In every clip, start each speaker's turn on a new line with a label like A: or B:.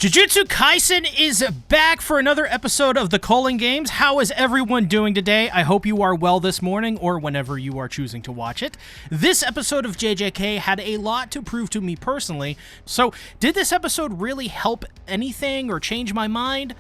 A: Jujutsu Kaisen is back for another episode of the Calling Games. How is everyone doing today? I hope you are well this morning or whenever you are choosing to watch it. This episode of JJK had a lot to prove to me personally. So, did this episode really help anything or change my mind?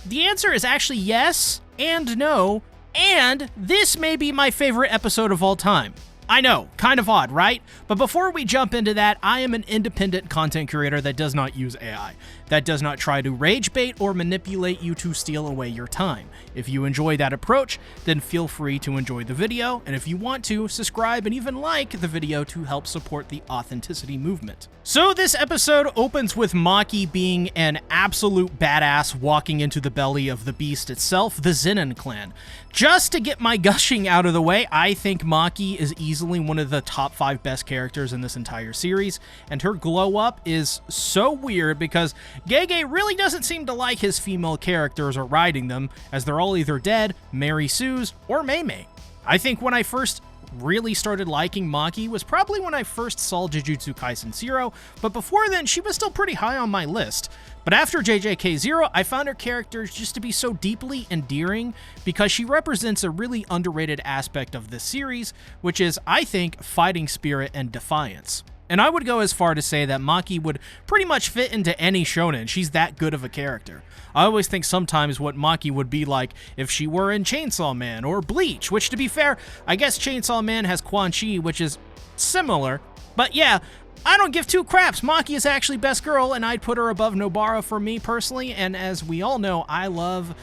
A: The answer is actually yes and no, and this may be my favorite episode of all time. I know, kind of odd, right? But before we jump into that, I am an independent content creator that does not use AI, that does not try to rage bait or manipulate you to steal away your time. If you enjoy that approach, then feel free to enjoy the video, and if you want to, subscribe and even like the video to help support the authenticity movement. So this episode opens with Maki being an absolute badass walking into the belly of the beast itself, the Zenin clan. Just to get my gushing out of the way, I think Maki is easily one of the top 5 best characters in this entire series, and her glow up is so weird because Gege really doesn't seem to like his female characters or riding them, as they're all either dead, Mary Sue's, or Mei Mei. I think when I first really started liking Maki was probably when I first saw Jujutsu Kaisen 0, but before then she was still pretty high on my list. But after JJK 0, I found her character just to be so deeply endearing because she represents a really underrated aspect of this series, which is, I think, fighting spirit and defiance. And I would go as far to say that Maki would pretty much fit into any shonen. She's that good of a character. I always think sometimes what Maki would be like if she were in Chainsaw Man or Bleach, which, to be fair, I guess Chainsaw Man has Quan Chi, which is similar. But yeah, I don't give two craps. Maki is actually best girl, and I'd put her above Nobara for me personally, and as we all know, I love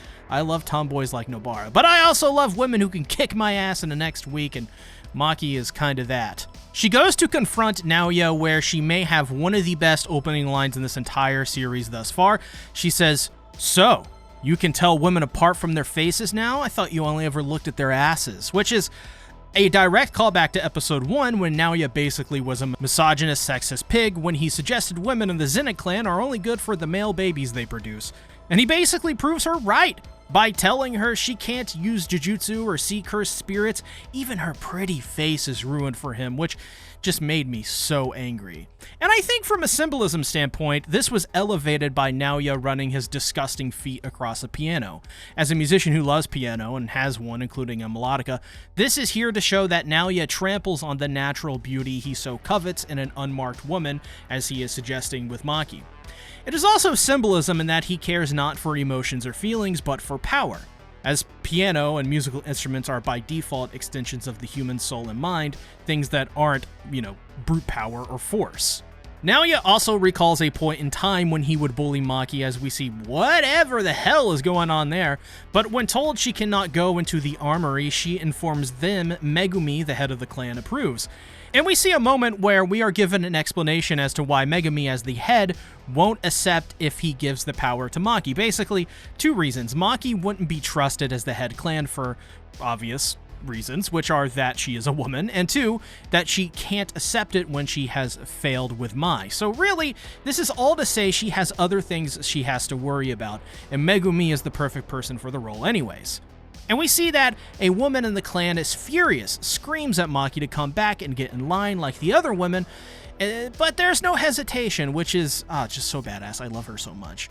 A: tomboys like Nobara. But I also love women who can kick my ass in the next week, and Maki is kind of that. She goes to confront Naoya, where she may have one of the best opening lines in this entire series thus far. She says, "So, you can tell women apart from their faces now? I thought you only ever looked at their asses," which is a direct callback to episode 1 when Naoya basically was a misogynist, sexist pig when he suggested women in the Zenin clan are only good for the male babies they produce. And he basically proves her right by telling her she can't use Jujutsu or see cursed spirits. Even her pretty face is ruined for him, which just made me so angry. And I think from a symbolism standpoint, this was elevated by Naoya running his disgusting feet across a piano. As a musician who loves piano and has one, including a melodica, this is here to show that Naoya tramples on the natural beauty he so covets in an unmarked woman, as he is suggesting with Maki. It is also symbolism in that he cares not for emotions or feelings, but for power, as piano and musical instruments are by default extensions of the human soul and mind, things that aren't, brute power or force. Naoya also recalls a point in time when he would bully Maki, as we see whatever the hell is going on there, but when told she cannot go into the armory, she informs them Megumi, the head of the clan, approves. And we see a moment where we are given an explanation as to why Megumi, as the head, won't accept if he gives the power to Maki. Basically, 2 reasons. Maki wouldn't be trusted as the head clan for obvious reasons, which are that she is a woman, and 2, that she can't accept it when she has failed with Mai. So really, this is all to say she has other things she has to worry about, and Megumi is the perfect person for the role anyways. And we see that a woman in the clan is furious, screams at Maki to come back and get in line like the other women, but there's no hesitation, which is just so badass. I love her so much.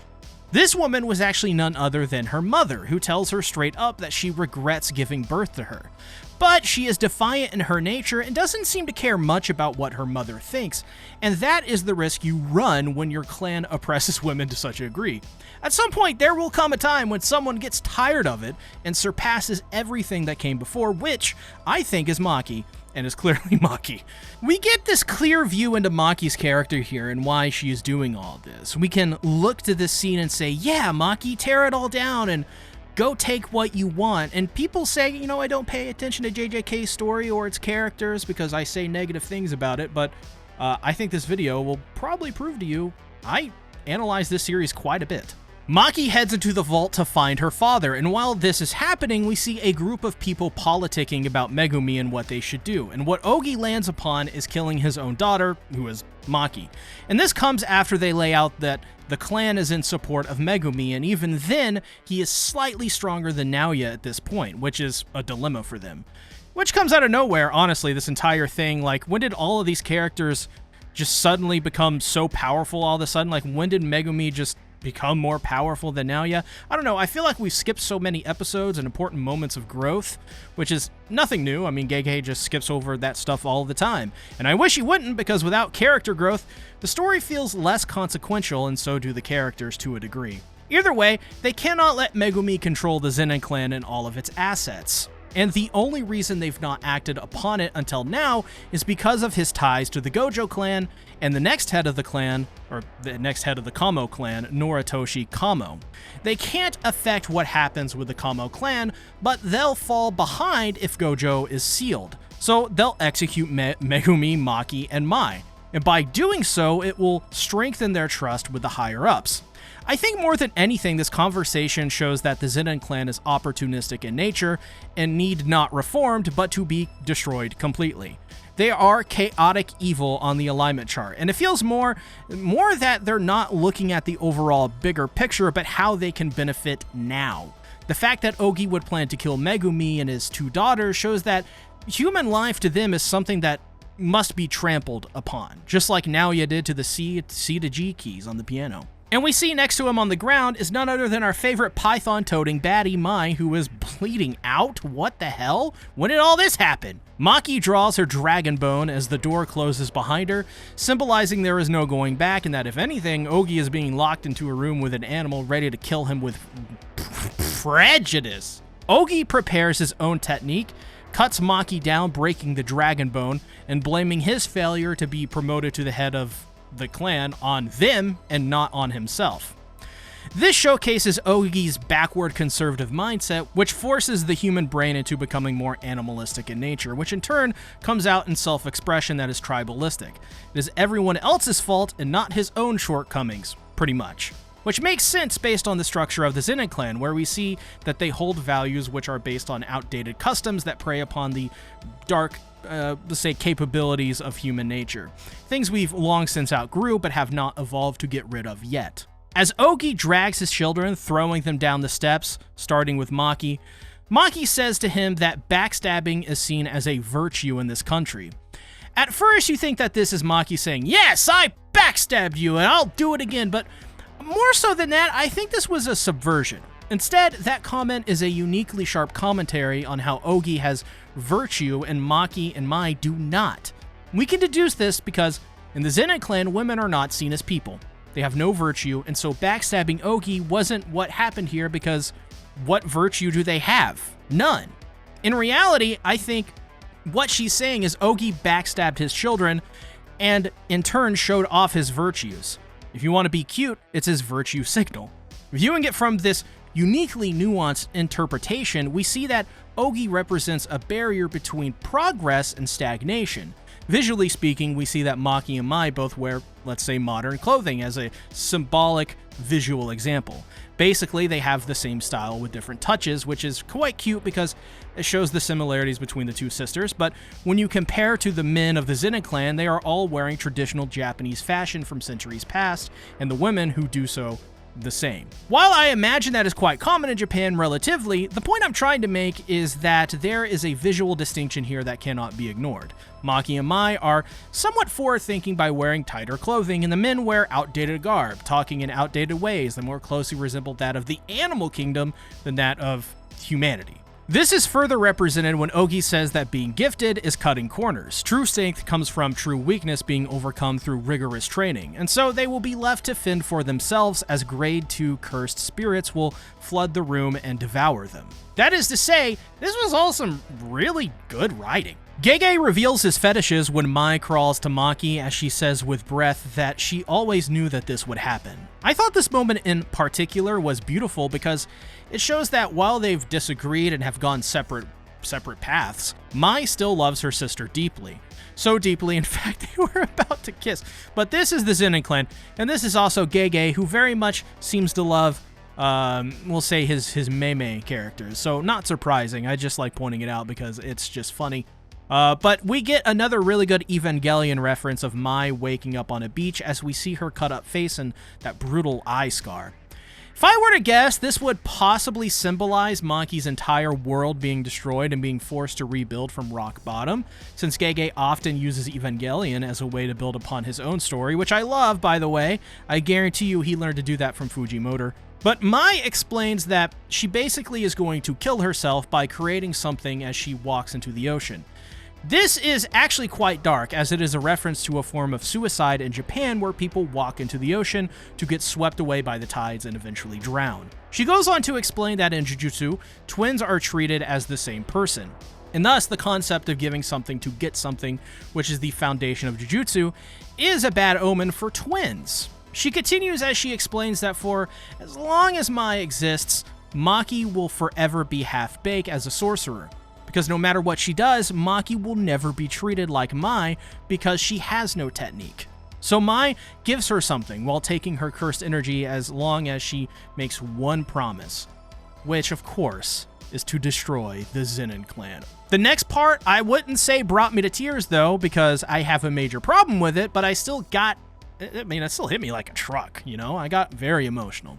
A: This woman was actually none other than her mother, who tells her straight up that she regrets giving birth to her. But she is defiant in her nature and doesn't seem to care much about what her mother thinks, and that is the risk you run when your clan oppresses women to such a degree. At some point, there will come a time when someone gets tired of it and surpasses everything that came before, which I think is Maki, and is clearly Maki. We get this clear view into Maki's character here and why she is doing all this. We can look to this scene and say, yeah, Maki, tear it all down and go take what you want. And people say, I don't pay attention to JJK's story or its characters because I say negative things about it, but I think this video will probably prove to you I analyze this series quite a bit. Maki heads into the vault to find her father, and while this is happening, we see a group of people politicking about Megumi and what they should do, and what Ogi lands upon is killing his own daughter, who is Maki. And this comes after they lay out that the clan is in support of Megumi, and even then, he is slightly stronger than Naoya at this point, which is a dilemma for them. Which comes out of nowhere, honestly, this entire thing. Like, when did all of these characters just suddenly become so powerful all of a sudden? Like, when did Megumi just become more powerful than Naoya. I don't know, I feel like we've skipped so many episodes and important moments of growth, which is nothing new. I mean, Gege just skips over that stuff all the time. And I wish he wouldn't, because without character growth, the story feels less consequential, and so do the characters to a degree. Either way, they cannot let Megumi control the Zenin clan and all of its assets. And the only reason they've not acted upon it until now is because of his ties to the Gojo clan and the next head of the clan, or the next head of the Kamo clan, Noritoshi Kamo. They can't affect what happens with the Kamo clan, but they'll fall behind if Gojo is sealed. So they'll execute Megumi, Maki, and Mai. And by doing so, it will strengthen their trust with the higher-ups. I think more than anything, this conversation shows that the Zenin clan is opportunistic in nature and need not reformed, but to be destroyed completely. They are chaotic evil on the alignment chart, and it feels more that they're not looking at the overall bigger picture, but how they can benefit now. The fact that Ogi would plan to kill Megumi and his 2 daughters shows that human life to them is something that must be trampled upon, just like Naoya did to the C to G keys on the piano. And we see next to him on the ground is none other than our favorite python-toting baddie, Mai, who is bleeding out? What the hell? When did all this happen? Maki draws her dragon bone as the door closes behind her, symbolizing there is no going back, and that if anything, Ogi is being locked into a room with an animal ready to kill him with prejudice. Ogi prepares his own technique, cuts Maki down, breaking the dragon bone, and blaming his failure to be promoted to the head of the clan on them and not on himself. This showcases Ogi's backward conservative mindset, which forces the human brain into becoming more animalistic in nature, which in turn comes out in self-expression that is tribalistic. It is everyone else's fault and not his own shortcomings, pretty much. Which makes sense based on the structure of the Zenin clan, where we see that they hold values which are based on outdated customs that prey upon the dark let's say, capabilities of human nature. Things we've long since outgrew, but have not evolved to get rid of yet. As Ogi drags his children, throwing them down the steps, starting with Maki, Maki says to him that backstabbing is seen as a virtue in this country. At first, you think that this is Maki saying, "Yes, I backstabbed you, and I'll do it again," but more so than that, I think this was a subversion. Instead, that comment is a uniquely sharp commentary on how Ogi has virtue and Maki and Mai do not. We can deduce this because in the Zenin clan, women are not seen as people. They have no virtue, and so backstabbing Ogi wasn't what happened here, because what virtue do they have? None. In reality, I think what she's saying is Ogi backstabbed his children and in turn showed off his virtues. If you want to be cute, it's his virtue signal. Viewing it from this uniquely nuanced interpretation, we see that Ogi represents a barrier between progress and stagnation. Visually speaking, we see that Maki and Mai both wear, let's say, modern clothing as a symbolic visual example. Basically, they have the same style with different touches, which is quite cute because it shows the similarities between the two sisters, but when you compare to the men of the Zenin clan, they are all wearing traditional Japanese fashion from centuries past, and the women who do so the same. While I imagine that is quite common in Japan relatively, the point I'm trying to make is that there is a visual distinction here that cannot be ignored. Maki and Mai are somewhat forward-thinking by wearing tighter clothing, and the men wear outdated garb, talking in outdated ways that more closely resemble that of the animal kingdom than that of humanity. This is further represented when Ogi says that being gifted is cutting corners. True strength comes from true weakness being overcome through rigorous training, and so they will be left to fend for themselves as grade 2 cursed spirits will flood the room and devour them. That is to say, this was all some really good writing. Gege reveals his fetishes when Mai crawls to Maki as she says with breath that she always knew that this would happen. I thought this moment in particular was beautiful because it shows that while they've disagreed and have gone separate paths, Mai still loves her sister deeply. So deeply, in fact, they were about to kiss. But this is the Zenin clan, and this is also Gege, who very much seems to love we'll say his meme characters. So not surprising, I just like pointing it out because it's just funny. But we get another really good Evangelion reference of Mai waking up on a beach as we see her cut up face and that brutal eye scar. If I were to guess, this would possibly symbolize Maki's entire world being destroyed and being forced to rebuild from rock bottom, since Gege often uses Evangelion as a way to build upon his own story, which I love, by the way. I guarantee you he learned to do that from Fujimoto. But Mai explains that she basically is going to kill herself by creating something as she walks into the ocean. This is actually quite dark, as it is a reference to a form of suicide in Japan where people walk into the ocean to get swept away by the tides and eventually drown. She goes on to explain that in Jujutsu, twins are treated as the same person, and thus the concept of giving something to get something, which is the foundation of Jujutsu, is a bad omen for twins. She continues as she explains that for as long as Mai exists, Maki will forever be half-baked as a sorcerer. Because no matter what she does, Maki will never be treated like Mai because she has no technique. So Mai gives her something while taking her cursed energy as long as she makes one promise, which of course is to destroy the Zenin clan. The next part I wouldn't say brought me to tears though, because I have a major problem with it, but it still hit me like a truck, you know? I got very emotional.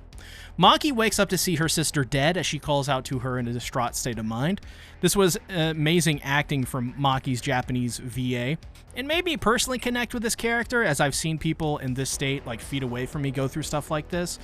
A: Maki wakes up to see her sister dead as she calls out to her in a distraught state of mind. This was amazing acting from Maki's Japanese VA, and made me personally connect with this character, as I've seen people in this state, like feet away from me, go through stuff like this.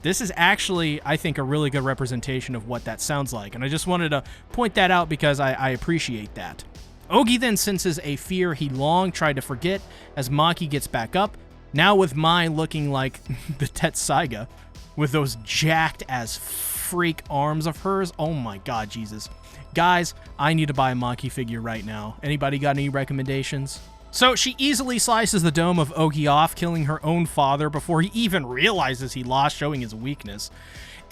A: This is actually, I think, a really good representation of what that sounds like, and I just wanted to point that out because I appreciate that. Ogi then senses a fear he long tried to forget as Maki gets back up, now with Mai looking like the Tetsaiga, with those jacked as freak arms of hers. Oh my god, Jesus. Guys, I need to buy a Maki figure right now. Anybody got any recommendations? So she easily slices the dome of Ogi off, killing her own father before he even realizes he lost, showing his weakness.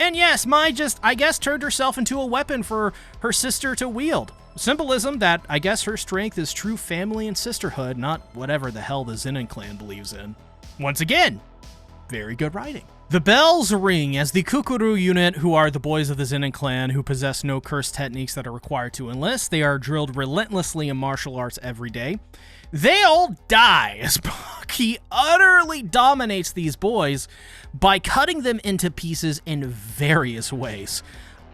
A: And yes, Mai just, I guess, turned herself into a weapon for her sister to wield. Symbolism that, I guess, her strength is true family and sisterhood, not whatever the hell the Zenin clan believes in. Once again, very good writing. The bells ring as the Kukuru unit, who are the boys of the Zenin clan who possess no cursed techniques that are required to enlist. They are drilled relentlessly in martial arts every day. They all die as Maki utterly dominates these boys by cutting them into pieces in various ways.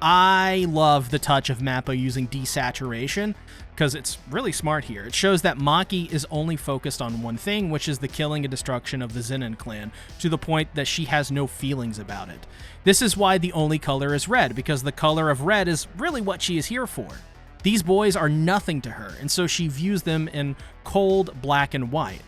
A: I love the touch of Mappa using desaturation, because it's really smart here. It shows that Maki is only focused on one thing, which is the killing and destruction of the Zenin clan, to the point that she has no feelings about it. This is why the only color is red, because the color of red is really what she is here for. These boys are nothing to her, and so she views them in cold black and white.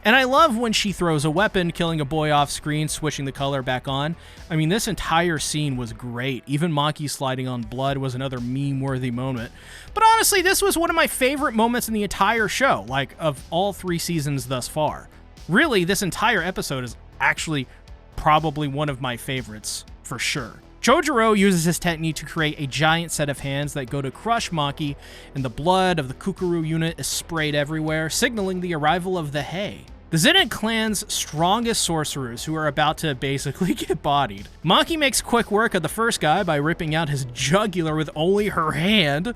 A: And I love when she throws a weapon, killing a boy off screen, switching the color back on. I mean, this entire scene was great. Even Maki sliding on blood was another meme-worthy moment. But honestly, this was one of my favorite moments in the entire show, like, of all 3 seasons thus far. Really, this entire episode is actually probably one of my favorites, for sure. Chojuro uses his technique to create a giant set of hands that go to crush Maki, and the blood of the Kukuru unit is sprayed everywhere, signaling the arrival of the Hei, the Zenin clan's strongest sorcerers, who are about to basically get bodied. Maki makes quick work of the first guy by ripping out his jugular with only her hand.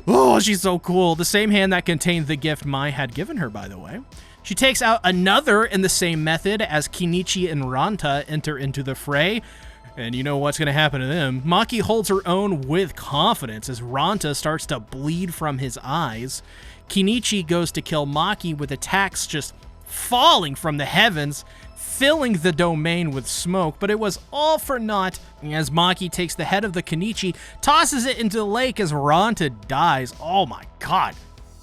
A: Oh, she's so cool. The same hand that contained the gift Mai had given her, by the way. She takes out another in the same method as Kinichi and Ranta enter into the fray. And you know what's going to happen to them. Maki holds her own with confidence as Ranta starts to bleed from his eyes. Kinichi goes to kill Maki with attacks just falling from the heavens, filling the domain with smoke, but it was all for naught as Maki takes the head of the Kinichi, tosses it into the lake as Ranta dies. Oh my god,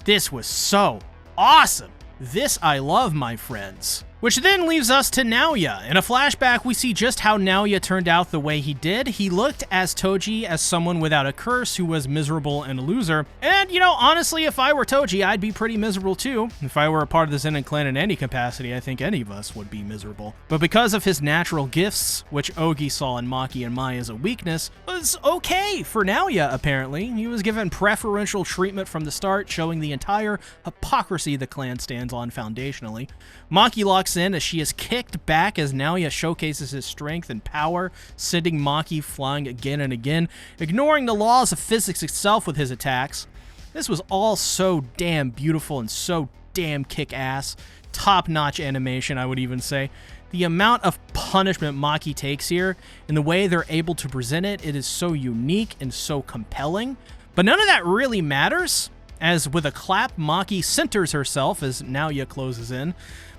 A: this was so awesome. This I love, my friends. Which then leaves us to Naoya. In a flashback, we see just how Naoya turned out the way he did. He looked as Toji as someone without a curse who was miserable and a loser. And, you know, honestly, if I were Toji, I'd be pretty miserable too. If I were a part of the Zenin clan in any capacity, I think any of us would be miserable. But because of his natural gifts, which Ogi saw in Maki and Mai as a weakness, was okay for Naoya, apparently. He was given preferential treatment from the start, showing the entire hypocrisy the clan stands on foundationally. Maki locks in as she is kicked back as Naoya showcases his strength and power, sending Maki flying again and again, ignoring the laws of physics itself with his attacks. This was all so damn beautiful and so damn kick-ass. Top-notch animation, I would even say. The amount of punishment Maki takes here and the way they're able to present it, it is so unique and so compelling. But none of that really matters, as with a clap, Maki centers herself as Naoya closes in.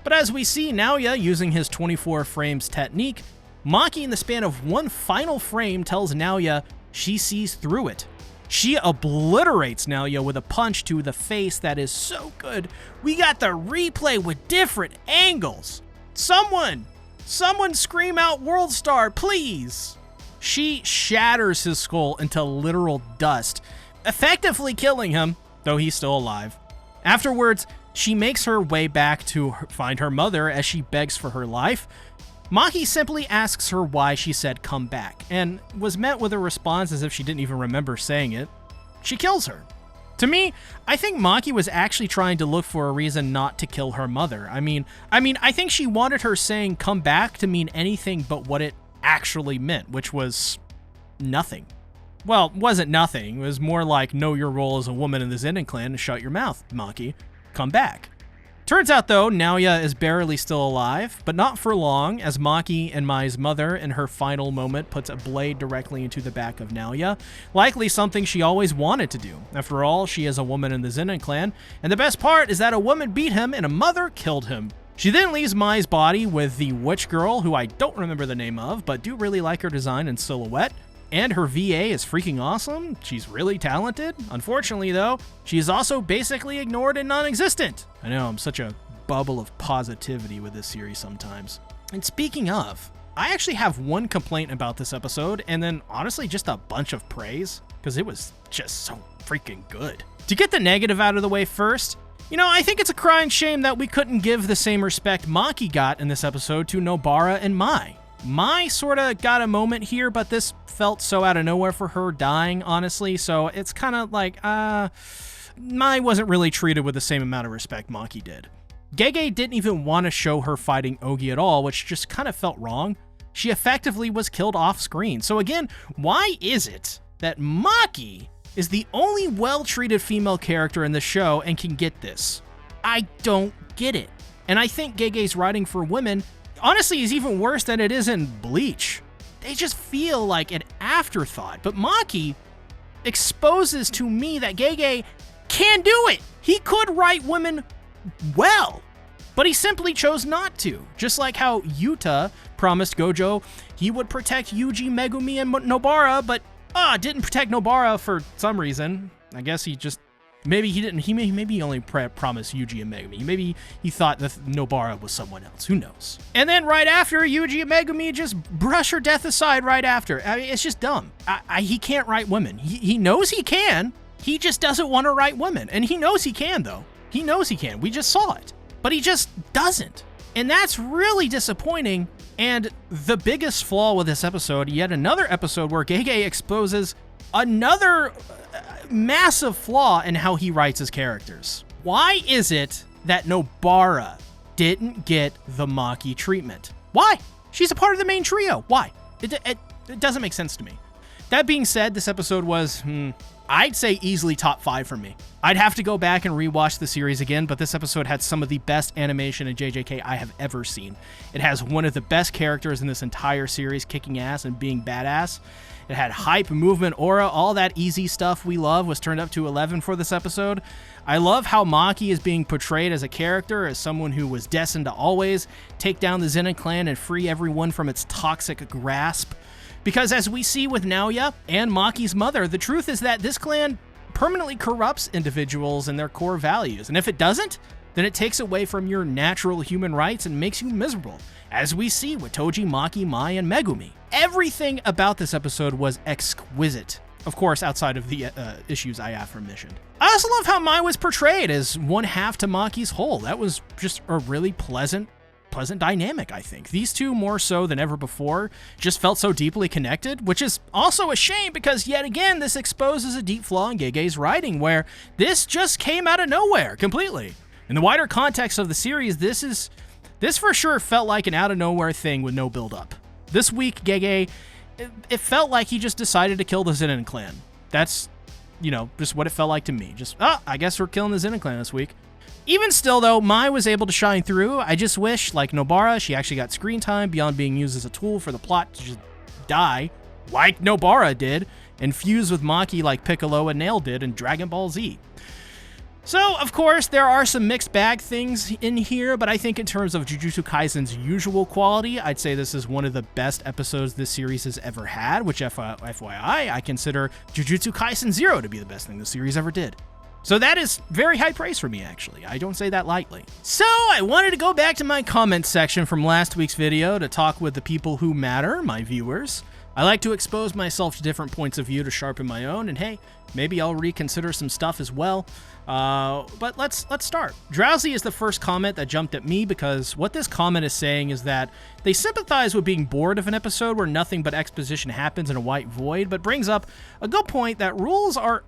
A: But as we see Naoya using his 24 frames technique, Maki in the span of one final frame tells Naoya she sees through it. She obliterates Naoya with a punch to the face that is so good. We got the replay with different angles. Someone scream out World Star, please. She shatters his skull into literal dust, effectively killing him, though he's still alive. Afterwards, she makes her way back to find her mother as she begs for her life. Maki simply asks her why she said come back, and was met with a response as if she didn't even remember saying it. She kills her. To me, I think Maki was actually trying to look for a reason not to kill her mother. I mean, I think she wanted her saying come back to mean anything but what it actually meant, which was nothing. Well, it wasn't nothing. It was more like, know your role as a woman in the Zenin clan and shut your mouth, Maki. Come back. Turns out, though, Naoya is barely still alive, but not for long, as Maki and Mai's mother, in her final moment, puts a blade directly into the back of Naoya, likely something she always wanted to do. After all, she is a woman in the Zenin clan, and the best part is that a woman beat him and a mother killed him. She then leaves Mai's body with the witch girl, who I don't remember the name of, but do really like her design and silhouette. And her VA is freaking awesome. She's really talented. Unfortunately, though, she is also basically ignored and non-existent. I know, I'm such a bubble of positivity with this series sometimes. And speaking of, I actually have one complaint about this episode, and then honestly just a bunch of praise, because it was just so freaking good. To get the negative out of the way first, I think it's a crying shame that we couldn't give the same respect Maki got in this episode to Nobara and Mai. Mai sorta got a moment here, but this felt so out of nowhere for her dying, honestly, so it's kind of like, Mai wasn't really treated with the same amount of respect Maki did. Gege didn't even want to show her fighting Ogi at all, which just kind of felt wrong. She effectively was killed off screen. So again, why is it that Maki is the only well-treated female character in the show and can get this? I don't get it. And I think Gege's writing for women honestly is even worse than it is in Bleach. They just feel like an afterthought. But Maki exposes to me that Gege can do it. He could write women well, but he simply chose not to. Just like how Yuta promised Gojo he would protect Yuji, Megumi, and Nobara, but didn't protect Nobara for some reason. I guess he just... Maybe he didn't. Maybe he only promised Yuji and Megumi. Maybe he thought that Nobara was someone else. Who knows? And then right after, Yuji and Megumi just brush her death aside right after. I mean, it's just dumb. He can't write women. He knows he can. He just doesn't want to write women. And he knows he can, though. He knows he can. We just saw it. But he just doesn't. And that's really disappointing. And the biggest flaw with this episode, yet another episode where Gege exposes another massive flaw in how he writes his characters. Why is it that Nobara didn't get the Maki treatment? Why? She's a part of the main trio. Why? It doesn't make sense to me. That being said, this episode was, I'd say easily top 5 for me. I'd have to go back and rewatch the series again, but this episode had some of the best animation in JJK I have ever seen. It has one of the best characters in this entire series kicking ass and being badass. It had hype, movement, aura, all that easy stuff we love was turned up to 11 for this episode. I love how Maki is being portrayed as a character, as someone who was destined to always take down the Zenin clan and free everyone from its toxic grasp. Because as we see with Naoya and Maki's mother, the truth is that this clan permanently corrupts individuals and their core values. And if it doesn't, then it takes away from your natural human rights and makes you miserable, as we see with Toji, Maki, Mai, and Megumi. Everything about this episode was exquisite. Of course, outside of the issues I aforementioned. I also love how Mai was portrayed as one half to Maki's whole. That was just a really pleasant dynamic, I think. These two, more so than ever before, just felt so deeply connected, which is also a shame because, yet again, this exposes a deep flaw in Gege's writing, where this just came out of nowhere completely. In the wider context of the series, this for sure felt like an out-of-nowhere thing with no build-up. This week, Gege, it felt like he just decided to kill the Zenin clan. That's, just what it felt like to me. Just, I guess we're killing the Zenin clan this week. Even still, though, Mai was able to shine through. I just wish, like Nobara, she actually got screen time beyond being used as a tool for the plot to just die, like Nobara did, and fuse with Maki like Piccolo and Nail did in Dragon Ball Z. So, of course, there are some mixed bag things in here, but I think in terms of Jujutsu Kaisen's usual quality, I'd say this is one of the best episodes this series has ever had, which FYI, I consider Jujutsu Kaisen 0 to be the best thing the series ever did. So that is very high praise for me, actually. I don't say that lightly. So I wanted to go back to my comments section from last week's video to talk with the people who matter, my viewers. I like to expose myself to different points of view to sharpen my own, and hey, maybe I'll reconsider some stuff as well. But let's start. Drowsy is the first comment that jumped at me because what this comment is saying is that they sympathize with being bored of an episode where nothing but exposition happens in a white void, but brings up a good point that rules are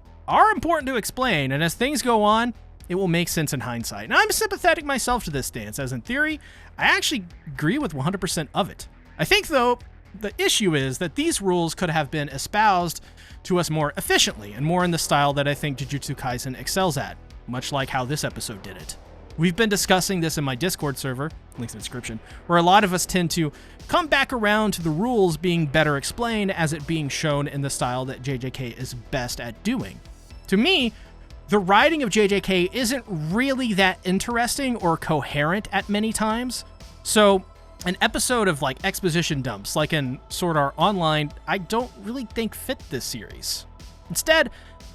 A: important to explain, and as things go on, it will make sense in hindsight. And I'm sympathetic myself to this stance, as in theory, I actually agree with 100% of it. I think, though, the issue is that these rules could have been espoused to us more efficiently, and more in the style that I think Jujutsu Kaisen excels at, much like how this episode did it. We've been discussing this in my Discord server, links in the description, where a lot of us tend to come back around to the rules being better explained as it being shown in the style that JJK is best at doing. To me, the writing of JJK isn't really that interesting or coherent at many times, so an episode of like exposition dumps, like in Sword Art Online, I don't really think fit this series. Instead,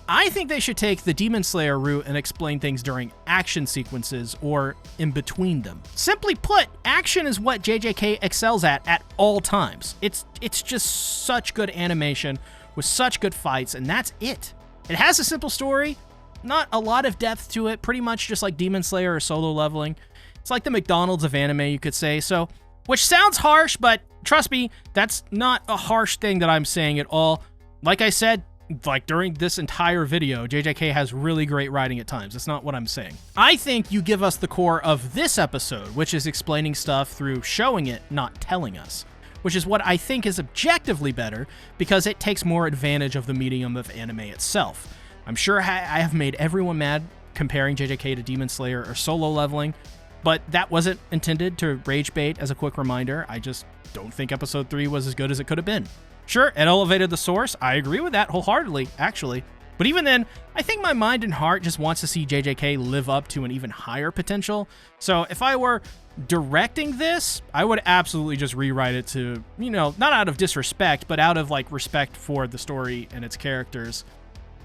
A: I think they should take the Demon Slayer route and explain things during action sequences or in between them. Simply put, action is what JJK excels at all times. It's just such good animation with such good fights, and that's it. It has a simple story, not a lot of depth to it, pretty much just like Demon Slayer or Solo Leveling. It's like the McDonald's of anime, you could say, so, which sounds harsh, but trust me, that's not a harsh thing that I'm saying at all. Like I said, like during this entire video, JJK has really great writing at times. That's not what I'm saying. I think you give us the core of this episode, which is explaining stuff through showing it, not telling us, which is what I think is objectively better because it takes more advantage of the medium of anime itself. I'm sure I have made everyone mad comparing JJK to Demon Slayer or Solo Leveling, but that wasn't intended to rage bait. As a quick reminder, I just don't think episode 3 was as good as it could have been. Sure, it elevated the source. I agree with that wholeheartedly, actually. But even then, I think my mind and heart just wants to see JJK live up to an even higher potential. So if I were directing this, I would absolutely just rewrite it to, not out of disrespect, but out of like respect for the story and its characters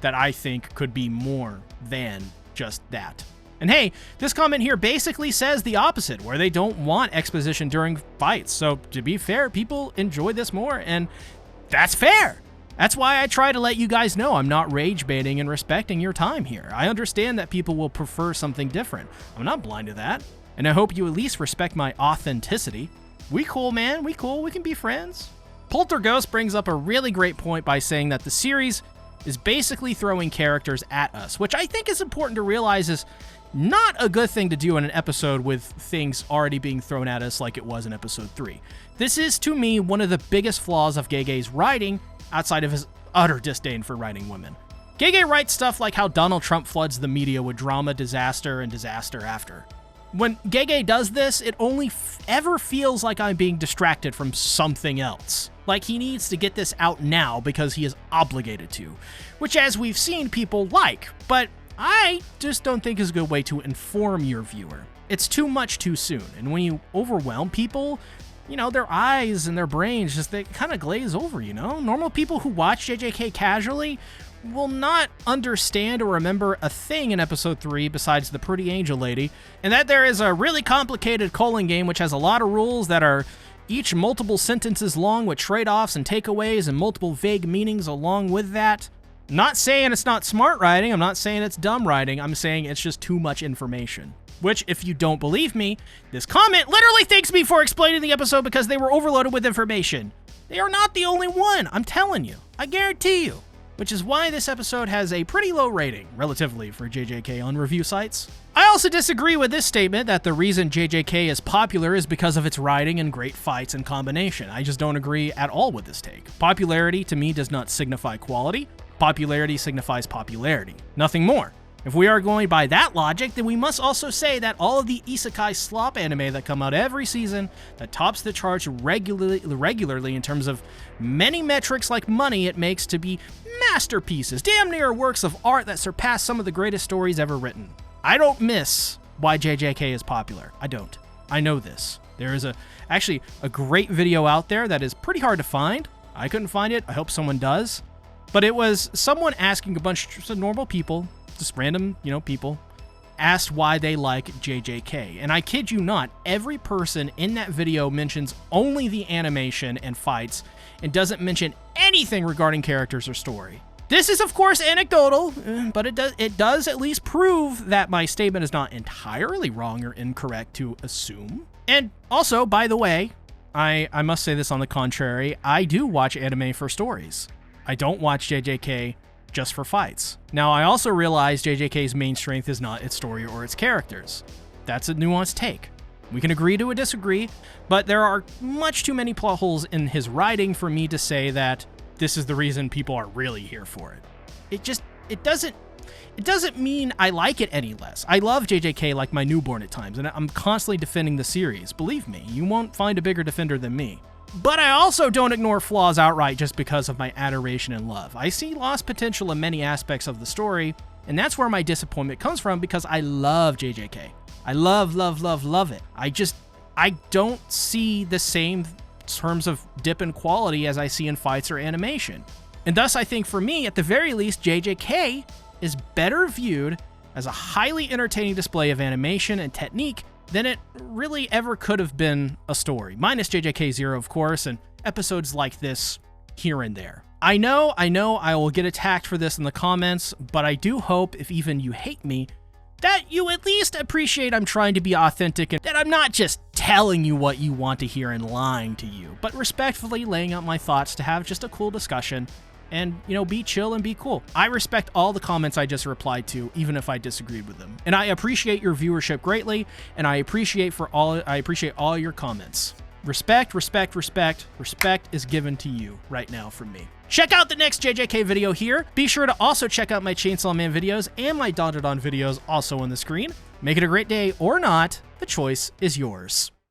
A: that I think could be more than just that. And hey, this comment here basically says the opposite, where they don't want exposition during fights. So to be fair, people enjoy this more, and that's fair. That's why I try to let you guys know I'm not rage baiting and respecting your time here. I understand that people will prefer something different. I'm not blind to that. And I hope you at least respect my authenticity. We cool, man. We cool. We can be friends. Polterghost brings up a really great point by saying that the series is basically throwing characters at us, which I think is important to realize is not a good thing to do in an episode with things already being thrown at us like it was in episode 3. This is, to me, one of the biggest flaws of Gege's writing, outside of his utter disdain for writing women. Gege writes stuff like how Donald Trump floods the media with drama, disaster, and disaster after. When Gege does this, it only ever feels like I'm being distracted from something else. Like he needs to get this out now because he is obligated to, which as we've seen people like, but I just don't think is a good way to inform your viewer. It's too much too soon, and when you overwhelm people, their eyes and their brains just, they kind of glaze over, Normal people who watch JJK casually will not understand or remember a thing in episode 3 besides the pretty angel lady, and that there is a really complicated calling game which has a lot of rules that are each multiple sentences long with trade-offs and takeaways and multiple vague meanings along with that. I'm not saying it's not smart writing, I'm not saying it's dumb writing, I'm saying it's just too much information. Which, if you don't believe me, this comment literally thanks me for explaining the episode because they were overloaded with information. They are not the only one, I'm telling you. I guarantee you. Which is why this episode has a pretty low rating, relatively, for JJK on review sites. I also disagree with this statement that the reason JJK is popular is because of its writing and great fights and combination. I just don't agree at all with this take. Popularity, to me, does not signify quality. Popularity signifies popularity. Nothing more. If we are going by that logic, then we must also say that all of the isekai slop anime that come out every season that tops the charts regularly in terms of many metrics like money it makes to be masterpieces, damn near works of art that surpass some of the greatest stories ever written. I don't miss why JJK is popular. I don't. I know this. There is actually a great video out there that is pretty hard to find. I couldn't find it. I hope someone does. But it was someone asking a bunch of normal people, just random, people, asked why they like JJK. And I kid you not, every person in that video mentions only the animation and fights and doesn't mention anything regarding characters or story. This is, of course, anecdotal, but it does at least prove that my statement is not entirely wrong or incorrect to assume. And also, by the way, I must say this on the contrary, I do watch anime for stories. I don't watch JJK just for fights. Now, I also realize JJK's main strength is not its story or its characters. That's a nuanced take. We can agree to disagree, but there are much too many plot holes in his writing for me to say that this is the reason people are really here for it. It doesn't mean I like it any less. I love JJK like my newborn at times, and I'm constantly defending the series. Believe me, you won't find a bigger defender than me. But I also don't ignore flaws outright just because of my adoration and love. I see lost potential in many aspects of the story, and that's where my disappointment comes from because I love JJK. I love it. I don't see the same terms of dip in quality as I see in fights or animation. And thus, I think for me, at the very least, JJK is better viewed as a highly entertaining display of animation and technique than it really ever could have been a story. Minus JJK 0, of course, and episodes like this here and there. I know I will get attacked for this in the comments, but I do hope, if even you hate me, that you at least appreciate I'm trying to be authentic and that I'm not just telling you what you want to hear and lying to you, but respectfully laying out my thoughts to have just a cool discussion and, be chill and be cool. I respect all the comments I just replied to, even if I disagreed with them. And I appreciate your viewership greatly, and I appreciate all your comments. Respect is given to you right now from me. Check out the next JJK video here. Be sure to also check out my Chainsaw Man videos and my Dotted On videos also on the screen. Make it a great day or not, the choice is yours.